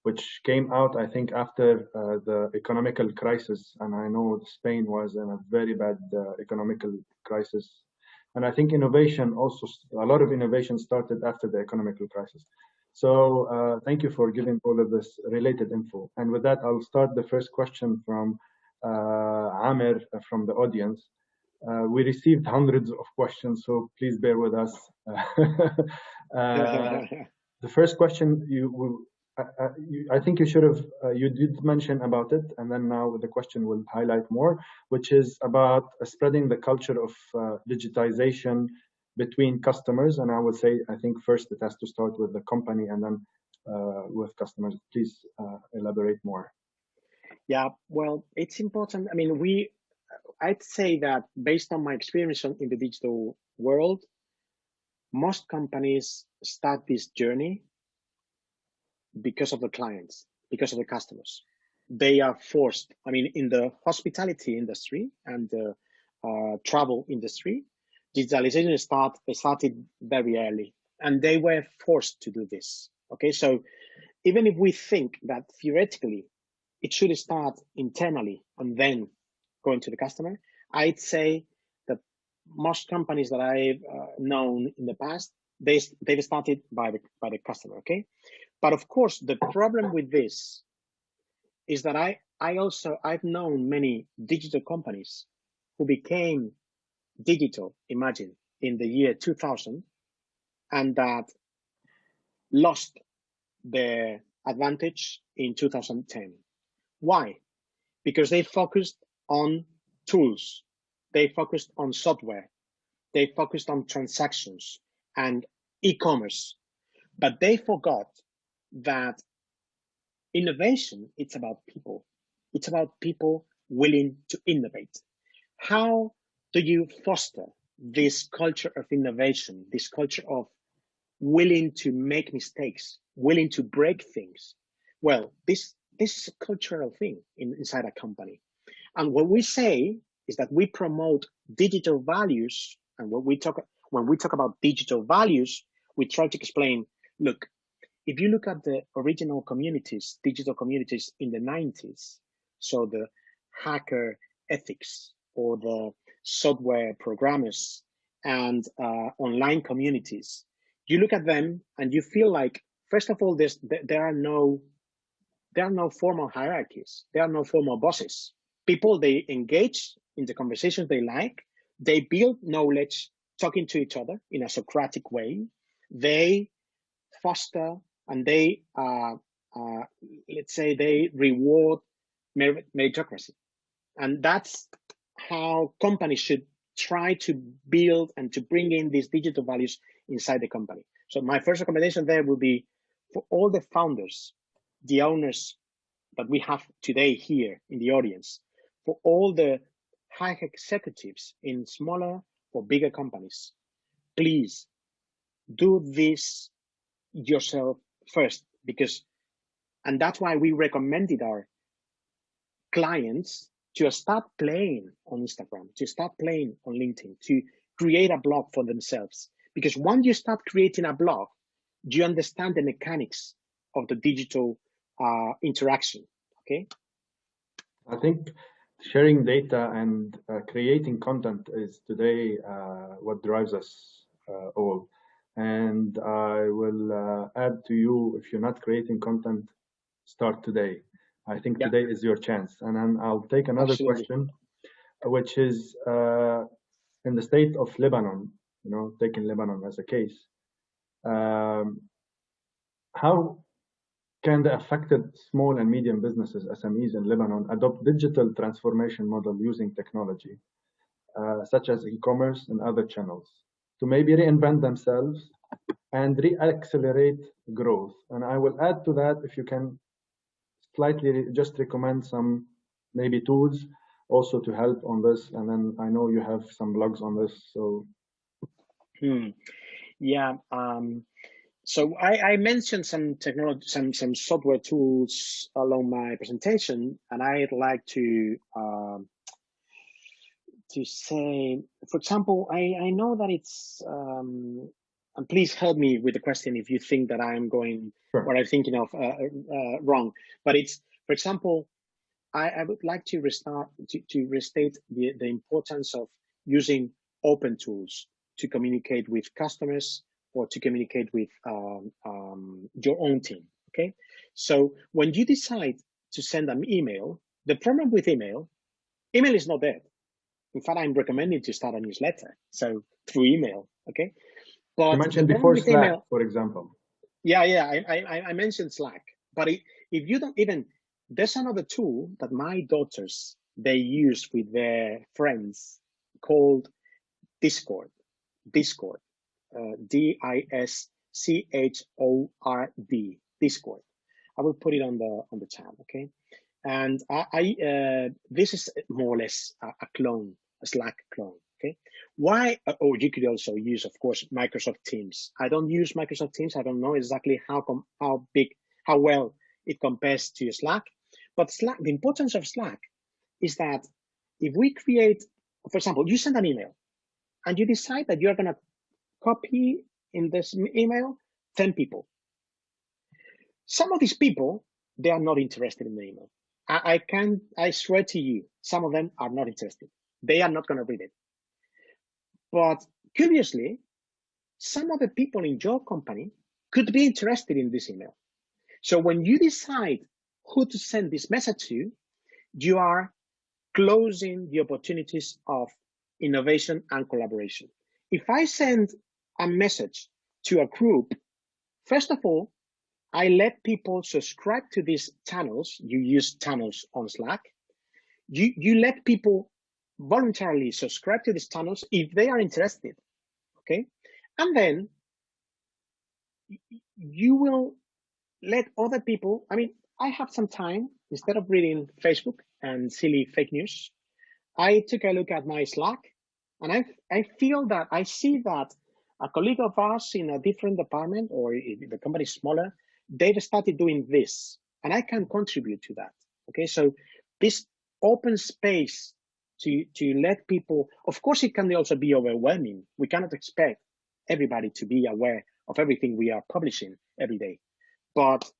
which came out, I think, after the economical crisis. And I know Spain was in a very bad economical crisis. And I think innovation also, a lot of innovation started after the economical crisis. So thank you for giving all of this related info. And with that, I'll start the first question from Amir from the audience. We received hundreds of questions, so please bear with us. The first question, I think you should have, you did mention about it, and then now the question will highlight more, which is about spreading the culture of digitization between customers. And I would say, I think first it has to start with the company and then with customers. Please elaborate more. Yeah, well, it's important. I mean, I'd say that based on my experience in the digital world, most companies start this journey because of the clients, because of the customers. They are forced. I mean, in the hospitality industry and the travel industry, digitalization started very early, and they were forced to do this. Okay, so even if we think that theoretically it should start internally and then go into the customer, I'd say that most companies that I've known in the past, they've started by the customer. Okay, but of course the problem with this is that I've known many digital companies who became digital, imagine, in the year 2000, and that lost their advantage in 2010. Why? Because they focused on tools, they focused on software, they focused on transactions and e-commerce, but they forgot that innovation, it's about people. It's about people willing to innovate. How do you foster this culture of innovation, this culture of willing to make mistakes, willing to break things? Well, this is a cultural thing inside a company. And what we say is that we promote digital values. And when we talk about digital values, we try to explain, look, if you look at the original communities, digital communities in the 90s, so the hacker ethics or the software programmers and online communities, you look at them and you feel like, first of all, there are no formal hierarchies. There are no formal bosses. People, they engage in the conversations they like. They build knowledge, talking to each other in a Socratic way. They foster and they, let's say, they reward meritocracy. And that's how companies should try to build and to bring in these digital values inside the company. So my first recommendation there will be for all the founders, the owners that we have today here in the audience, for all the high executives in smaller or bigger companies, please do this yourself first, and that's why we recommended our clients to start playing on Instagram, to start playing on LinkedIn, to create a blog for themselves. Because once you start creating a blog, you understand the mechanics of the digital interaction. Okay. I think sharing data and creating content is today what drives us all. And I will add to you, if you're not creating content, start today. I think today is your chance. And then I'll take another question, which is in the state of Lebanon, taking Lebanon as a case. How can the affected small and medium businesses, SMEs in Lebanon, adopt digital transformation model using technology, such as e-commerce and other channels, to maybe reinvent themselves and re-accelerate growth? And I will add to that, if you can slightly just recommend some maybe tools also to help on this. And then I know you have some blogs on this, so. Yeah. So I mentioned some technology, some software tools along my presentation, and I'd like to say, for example, I know that it's, and please help me with the question if you think that I'm going, Sure. what I'm thinking of wrong, but it's, for example, I would like to restate the importance of using open tools to communicate with customers or to communicate with your own team, okay? So when you decide to send an email, the problem with email is not dead. In fact, I'm recommending to start a newsletter, so through email, okay? But you mentioned before Slack, email, for example. Yeah, I mentioned Slack, but if you don't even, there's another tool that my daughters, they use with their friends called Discord, Discord, D-I-S-C-H-O-R-D, Discord. I will put it on the chat, okay? And this is more or less a clone, a Slack clone, okay? Why? Oh, you could also use, of course, Microsoft Teams. I don't use Microsoft Teams. I don't know exactly how well it compares to Slack. But Slack, the importance of Slack is that if we create, for example, you send an email and you decide that you're going to copy in this email 10 people. Some of these people, they are not interested in the email. I swear to you, some of them are not interested. They are not going to read it. But curiously, some of the people in your company could be interested in this email. So when you decide who to send this message to, you are closing the opportunities of innovation and collaboration. If I send a message to a group, first of all, I let people subscribe to these channels. You use channels on Slack. You let people voluntarily subscribe to these channels if they are interested, okay? And then you will let other people, I mean, I have some time, instead of reading Facebook and silly fake news, I took a look at my Slack, and I feel that I see that a colleague of ours in a different department, or if the company is smaller, they've started doing this, and I can contribute to that, okay? So this open space to let people, of course, it can also be overwhelming. We cannot expect everybody to be aware of everything we are publishing every day. But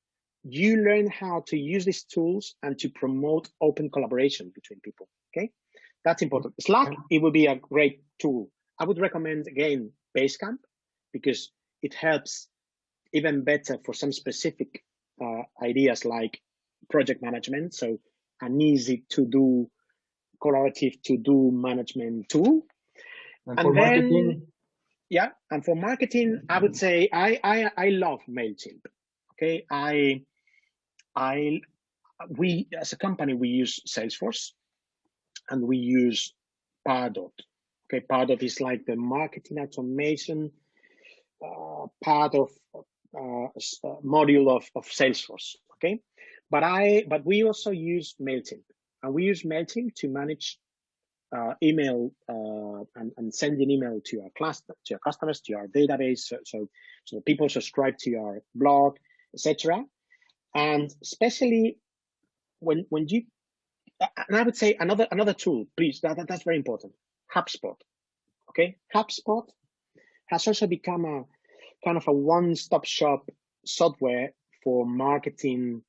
you learn how to use these tools and to promote open collaboration between people, okay? That's important. Slack, it would be a great tool. I would recommend, again, Basecamp, because it helps even better for some specific ideas like project management. So an easy to do, collaborative to do management tool. And for marketing? Yeah, and for marketing, I would say I love MailChimp. Okay, we as a company, we use Salesforce and we use Pardot. Okay, Pardot is like the marketing automation part of module of Salesforce. Okay, but we also use MailChimp, and we use MailChimp to manage email and sending email to our customers, to our database, so people subscribe to our blog, etc. And especially when you, and I would say another tool, please, that's very important, Hubspot. Okay, Hubspot has also become a kind of a one-stop shop software for marketing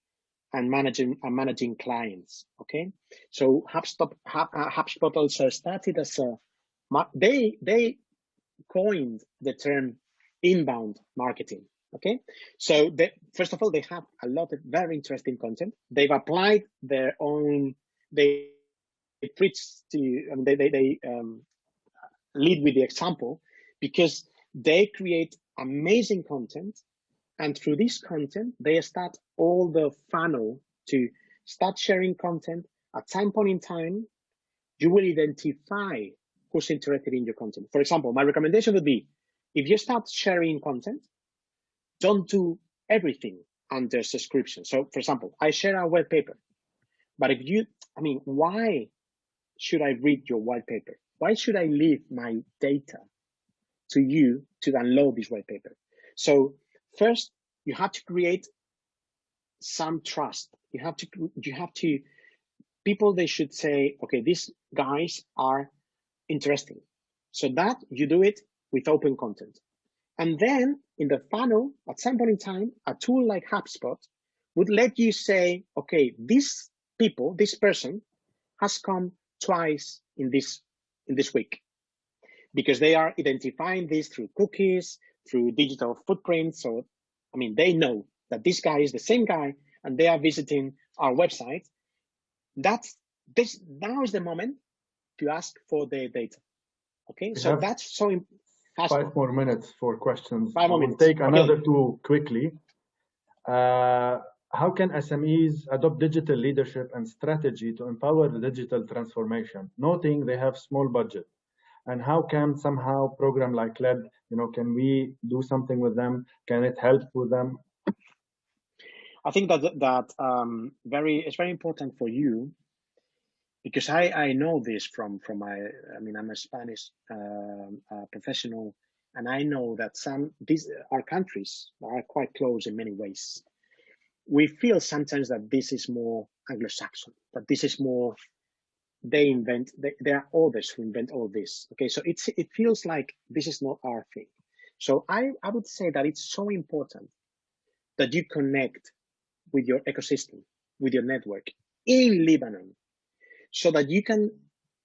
and managing clients. Okay, so HubSpot also started as they coined the term inbound marketing. Okay, so first of all, they have a lot of very interesting content. They've applied their own. They preach to. They lead with the example, because they create amazing content And through this content, they start all the funnel to start sharing content. At some point in time, you will identify who's interested in your content. For example, my recommendation would be, if you start sharing content, don't do everything under subscription. So for example, I share a white paper, but if you, why should I read your white paper? Why should I leave my data to you to download this white paper? So first, you have to create some trust. You have to, people, they should say, okay, these guys are interesting. So that you do it with open content. And then in the funnel, at some point in time, a tool like Hubspot would let you say, okay, this person has come twice in this week, because they are identifying this through cookies, through digital footprints. So, they know that this guy is the same guy and they are visiting our website. Now is the moment to ask for the data. Okay, so that's so important. 5 more minutes for questions. 5 more minutes. We'll take another 2 quickly. How can SMEs adopt digital leadership and strategy to empower the digital transformation, noting they have small budget? And how can somehow program like LED, can we do something with them? Can it help with them? I think that it's very important for you, because I know this from my, I'm a Spanish professional, and I know that our countries are quite close in many ways. We feel sometimes that this is more Anglo-Saxon, that this is more, there are others who invent all this. Okay, so it feels like this is not our thing. So I would say that it's so important that you connect with your ecosystem, with your network in Lebanon, so that you can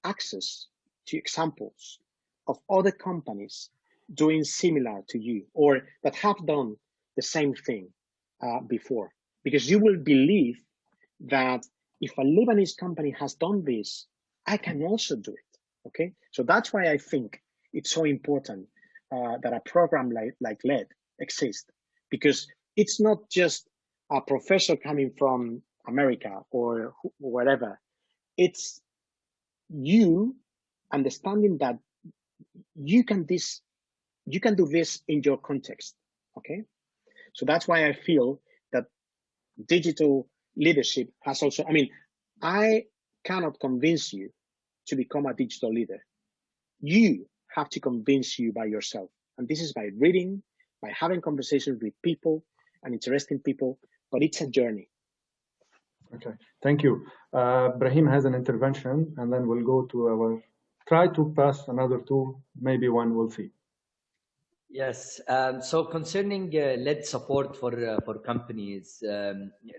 access to examples of other companies doing similar to you, or that have done the same thing before. Because you will believe that if a Lebanese company has done this, I can also do it, okay? So that's why I think it's so important that a program like LED exists, because it's not just a professor coming from America or wherever. It's you understanding that you can do this in your context, okay? So that's why I feel that digital leadership has also, I cannot convince you to become a digital leader. You have to convince you by yourself. And this is by reading, by having conversations with people and interesting people, but it's a journey. Okay, thank you. Brahim has an intervention, and then we'll go to try to pass another 2, maybe 1, we'll see. Yes. So concerning LED support for companies,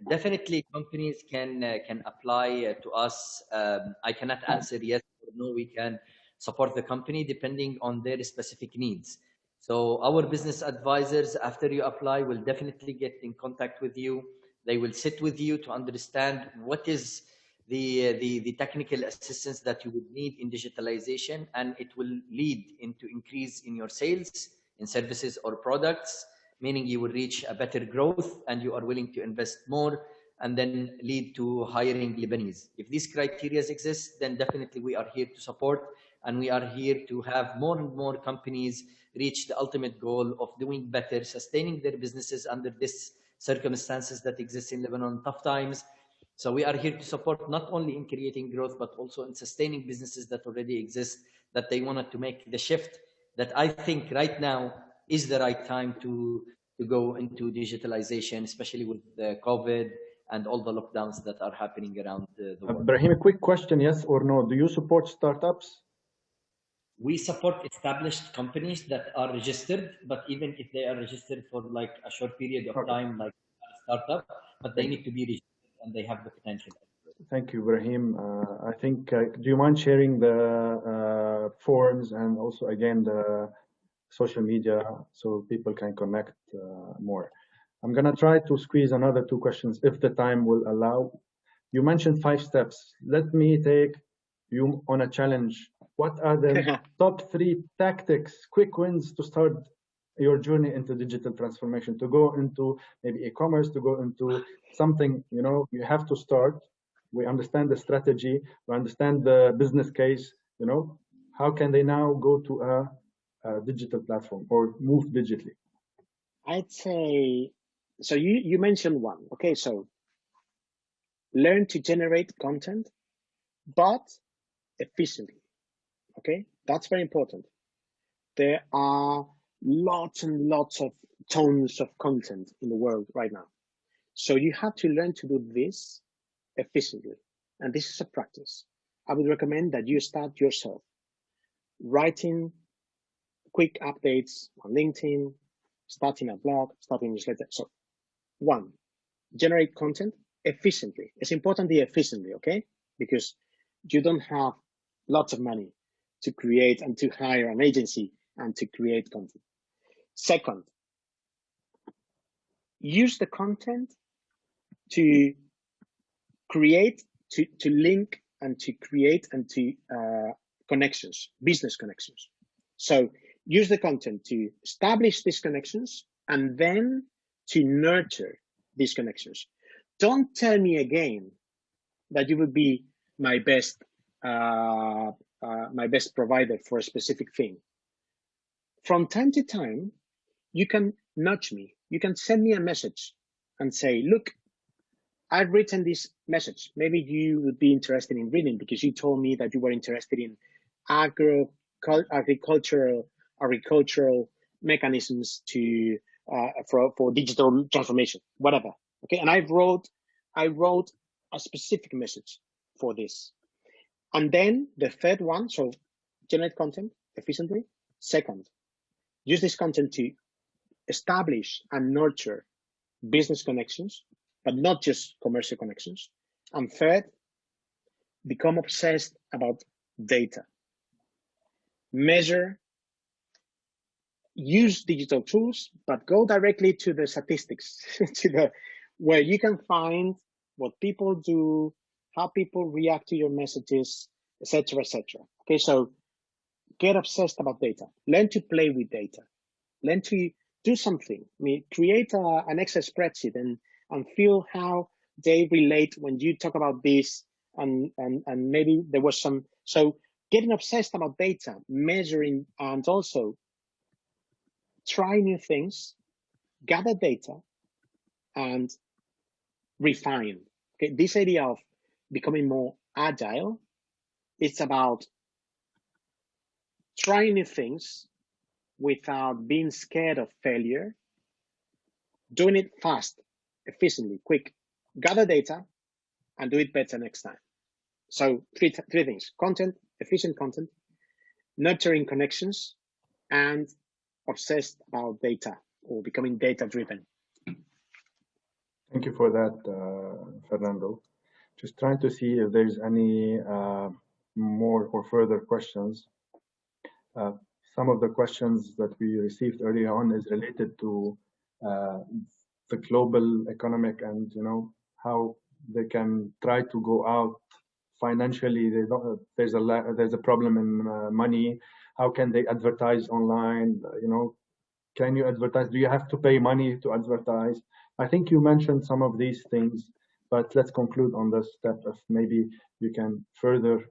definitely companies can apply to us. I cannot answer yes or no. We can support the company depending on their specific needs. So our business advisors, after you apply, will definitely get in contact with you. They will sit with you to understand what is the technical assistance that you would need in digitalization, and it will lead into increase in your sales, in services or products, meaning you will reach a better growth and you are willing to invest more, and then lead to hiring Lebanese. If these criteria exist, then definitely we are here to support, and we are here to have more and more companies reach the ultimate goal of doing better, sustaining their businesses under these circumstances that exist in Lebanon, tough times. So we are here to support not only in creating growth, but also in sustaining businesses that already exist, that they wanted to make the shift, that I think right now is the right time to go into digitalization, especially with the COVID and all the lockdowns that are happening around the world. Brahim, a quick question, yes or no? Do you support startups? We support established companies that are registered, but even if they are registered for like a short period of time, like a startup, but they need to be registered and they have the potential. Thank you, Brahim. I think, do you mind sharing the forms and also again the social media so people can connect more? I'm gonna try to squeeze another 2 questions if the time will allow. You mentioned 5 steps. Let me take you on a challenge. What are the top 3 tactics, quick wins to start your journey into digital transformation, to go into maybe e-commerce, to go into something, you know, you have to start. We understand the strategy, we understand the business case, you know, how can they now go to a digital platform or move digitally? I'd say, so you mentioned one. Okay, so learn to generate content, but efficiently. Okay, that's very important. There are lots and lots of tons of content in the world right now. So you have to learn to do this efficiently. And this is a practice. I would recommend that you start yourself writing quick updates on LinkedIn, starting a blog, starting a newsletter. So one, generate content efficiently. It's important to be efficiently, okay? Because you don't have lots of money to create and to hire an agency and to create content. Second, use the content to create, to link and to create and to connections, business connections. So use the content to establish these connections and then to nurture these connections. Don't tell me again that you will be my best provider for a specific thing. From time to time, you can nudge me. You can send me a message and say, look, I've written this message. Maybe you would be interested in reading because you told me that you were interested in agricultural mechanisms to for digital transformation, whatever. Okay, and I wrote a specific message for this. And then the third one, so generate content efficiently. Second, use this content to establish and nurture business connections, but not just commercial connections. And third, become obsessed about data. Measure, use digital tools, but go directly to the statistics, where you can find what people do, how people react to your messages, etc., etc. Okay, so get obsessed about data. Learn to play with data. Learn to do something. I mean, create an Excel spreadsheet and feel how they relate when you talk about this, and maybe there was some. So getting obsessed about data, measuring, and also try new things, gather data, and refine. Okay, this idea of becoming more agile, it's about trying new things without being scared of failure, doing it fast, efficiently, quick, gather data, and do it better next time. So three things: content, efficient content, nurturing connections, and obsessed about data or becoming data-driven. Thank you for that, Fernando. Just trying to see if there's any more or further questions. Some of the questions that we received early on is related to the global economic and, you know, how they can try to go out financially. They don't, there's a problem in money. How can they advertise online? You know, can you advertise? Do you have to pay money to advertise? I think you mentioned some of these things, but let's conclude on this step of maybe you can further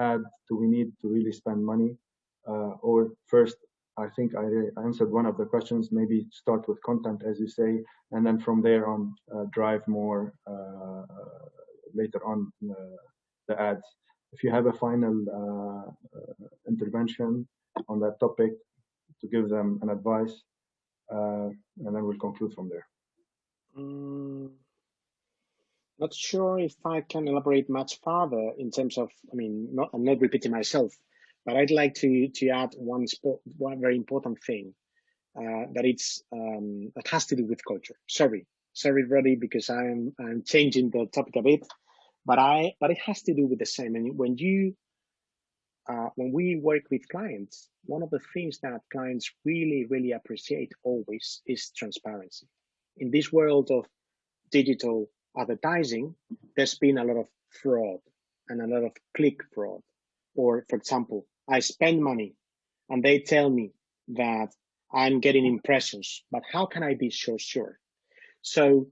add, do we need to really spend money? Or first, I think I answered one of the questions, maybe start with content, as you say, and then from there on, drive more later on the ads. If you have a final intervention on that topic to give them an advice, and then we'll conclude from there. Not sure if I can elaborate much further in terms of, I mean, I'm not repeating myself, but I'd like to add one very important thing that has to do with culture. Sorry, Rudy, because I'm changing the topic a bit, but it has to do with the same. And when we work with clients, one of the things that clients really appreciate always is transparency. In this world of digital advertising, there's been a lot of fraud and a lot of click fraud. Or, for example, I spend money and they tell me that I'm getting impressions, but how can I be so sure? So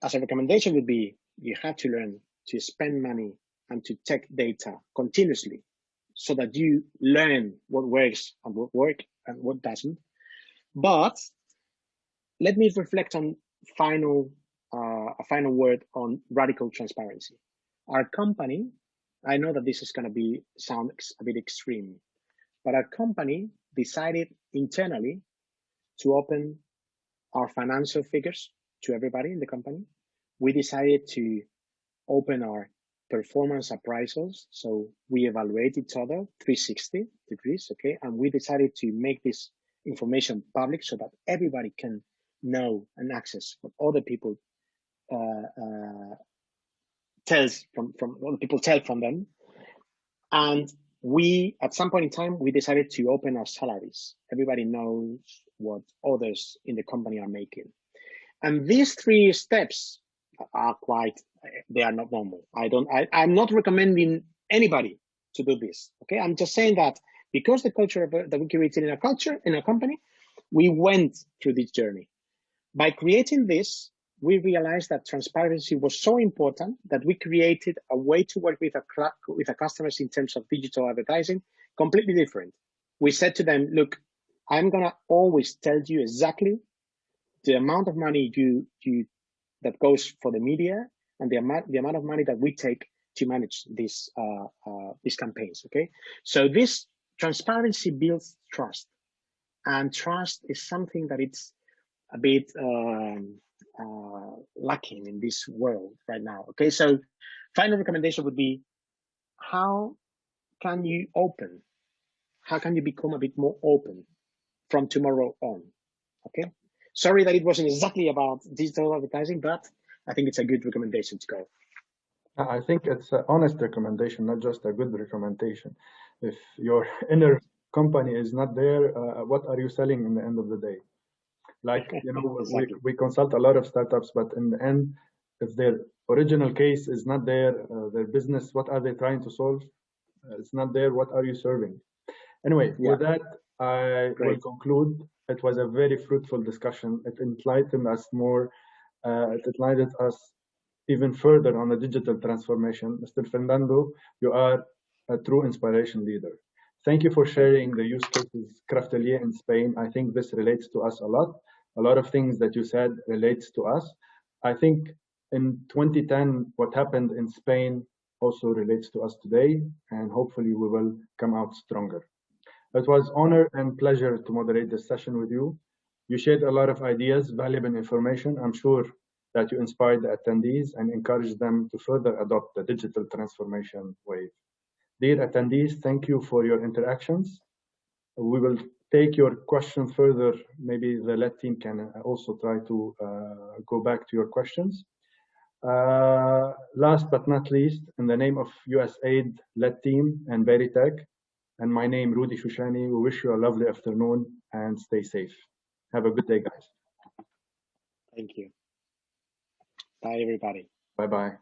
as a recommendation would be, you have to learn to spend money and to take data continuously so that you learn what works and what works and what doesn't. But let me reflect on a final word on radical transparency. Our company, I know that this is going to sound a bit extreme, but our company decided internally to open our financial figures to everybody in the company. We decided to open our performance appraisals. So we evaluate each other 360 degrees, okay? And we decided to make this information public so that everybody can know and access what other people tell from them. And we, at some point in time, we decided to open our salaries. Everybody knows what others in the company are making. And these 3 steps are they are not normal. I'm not recommending anybody to do this. Okay, I'm just saying that because the culture that we created in our company, we went through this journey. By creating this, we realized that transparency was so important that we created a way to work with our customers in terms of digital advertising, completely different. We said to them, look, I'm gonna always tell you exactly the amount of money that goes for the media and the amount of money that we take to manage these campaigns. Okay, so this transparency builds trust, and trust is something that it's a bit lacking in this world right now. Okay, so final recommendation would be, how can you become a bit more open from tomorrow on? Okay, sorry that it wasn't exactly about digital advertising, but I think it's a good recommendation to go. I think it's an honest recommendation, not just a good recommendation. If your inner company is not there, what are you selling in the end of the day? Like, exactly. we consult a lot of startups, but in the end, if their original case is not there, their business, what are they trying to solve? It's not there, what are you serving? Anyway, with that, I will conclude. It was a very fruitful discussion. It enlightened us more. It enlightened us even further on the digital transformation. Mr. Fernando, you are a true inspiration leader. Thank you for sharing the use cases craftelier in Spain. I think this relates to us a lot. A lot of things that you said relates to us. I think in 2010, what happened in Spain also relates to us today, and hopefully we will come out stronger. It was honor and pleasure to moderate this session with you. You shared a lot of ideas, valuable information. I'm sure that you inspired the attendees and encouraged them to further adopt the digital transformation wave. Dear attendees, thank you for your interactions. We will take your questions further. Maybe the LED team can also try to go back to your questions. Last but not least, in the name of USAID LED team and Veritech, and my name, Rudy Shoushany, we wish you a lovely afternoon and stay safe. Have a good day, guys. Thank you. Bye, everybody. Bye-bye.